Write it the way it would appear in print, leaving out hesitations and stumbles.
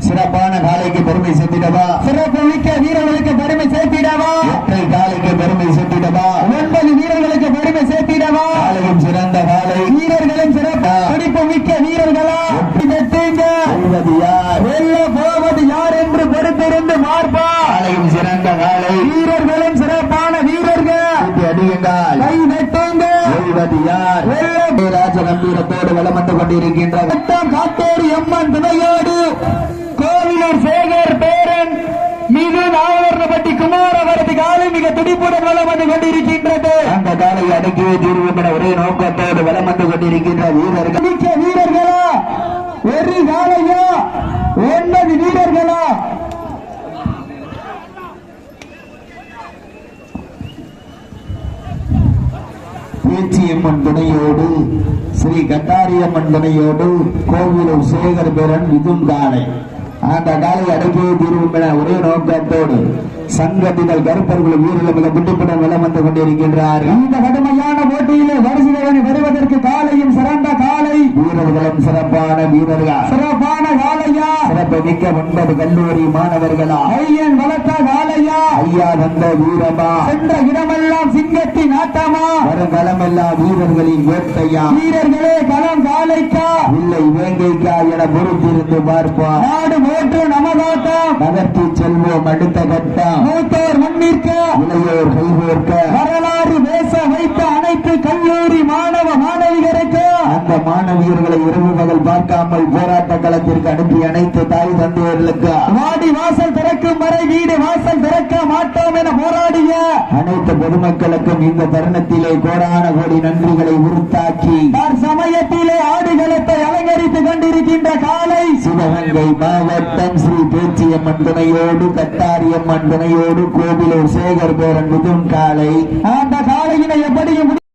சிறப்பான காலைக்கு பெருமை சேர்த்திடவா, சிறப்பு மிக்க வீரர்களுக்கு பெருமை சேர்த்திடவா, ஒற்றை காலைக்கு பெருமை சேர்த்திடவா, 9 வீரர்களுக்கு பெருமை சேர்த்திடவா, காலையும் சிறந்த காலை, வீரர்களும் சிறப்பு துடிப்பு மிக்க வீரர்களா வெல்வது யார், வெல்ல போவது யார் என்று பொறுத்திருந்து பார்ப்பா. காலையும் சிறந்த காலை, வீரர்களும் சிறப்பான வீரர்கள் அடியுங்கள், கை வெட்டுங்கள். வெல்வது யார், ராஜ கம்பீரத்தோடு வலம் வந்து கொண்டிருக்கின்ற காத்தோடு எம்மன் துணையோடு கோவிலூர் சேகர் பேரன் மிகு நாவர்ணப்பட்டி குமாரவரது காலை மிக துடிப்புடன் வலம் வந்து கொண்டிருக்கின்றது. அந்த காலை அடக்கியே தீர்வு என ஒரே நோக்கத்தோடு வலம் வந்து கொண்டிருக்கின்ற வீரர்கள் மிக்க வீரர்களா, ஒரு காலையா 9 வீரர்களா, பேச்சியம்மன் துணையோடு ஸ்ரீ கட்டாரியம்மன் துணையோடு கோவிலூர் சேகர் பேரன் மிதுன் காலை அந்த காலை அடக்கியே தீர்வும் என ஒரே நோக்கத்தோடு சங்கத்தினர் கருப்பர்கள் வீரர்கள் மிக துடிப்புடன் வலம் வந்து கொண்டிருக்கின்றார்கள். இந்த கடுமையான போட்டியிலே வரிசையை பெறுவதற்கு காலையும் சிறந்த காலை, வீரர்களும் சிறப்பான வீரர்கள், சிறப்பான காலையா, சிறப்பு மிக்க 9 கல்லூரி மாணவர்களா, ஐயன் வளர்த்த காலையா, ஐயா வந்த வீரமா, சென்ற இடமெல்லாம் சிங்கத்தின் ஆட்டமா, வருங்களமெல்லாம் வீரர்களின் வேட்டையா, வீரர்களே களம் காலைக்கா இல்லை வேங்கைக்கா என பொறுத்திருந்து பார்ப்போம். நாடு போற்று நமதாட்டம் நகர்த்தி செல்வோம் அடுத்த கட்டம், மூத்தோர் முன்னிற்க இளையோர் கைகோர்க்க, வரலாறு பேச வைத்த அனைத்து கல்லூரி மாணவ மாணவியருக்கு அந்த மாணவியர்களை இரவு பகல் பார்க்காமல் போராட்ட களத்திற்கு அனுப்பி அனைத்து தாய் தந்தையர்களுக்கு வாடி வாசல் திறக்கும் வரை வீடு வாசல் திறக்க மாட்டோம் என போராடிய அனைத்து பொதுமக்களுக்கும் இந்த தருணத்திலே கோடான கோடி நன்றிகளை உறுத்தாக்கி சமயத்திலே ஆடுகளத்தை அலங்கரித்துக் கொண்டிருக்கின்ற காலை சிவகங்கை மாவட்டம் ஸ்ரீ பேச்சியம்மன் துணையோடு கட்டாரியம்மன் துணையோடு கோவிலூர் சேகர் பேரன் மிதுன் காலை அந்த காலையினை எப்படியும்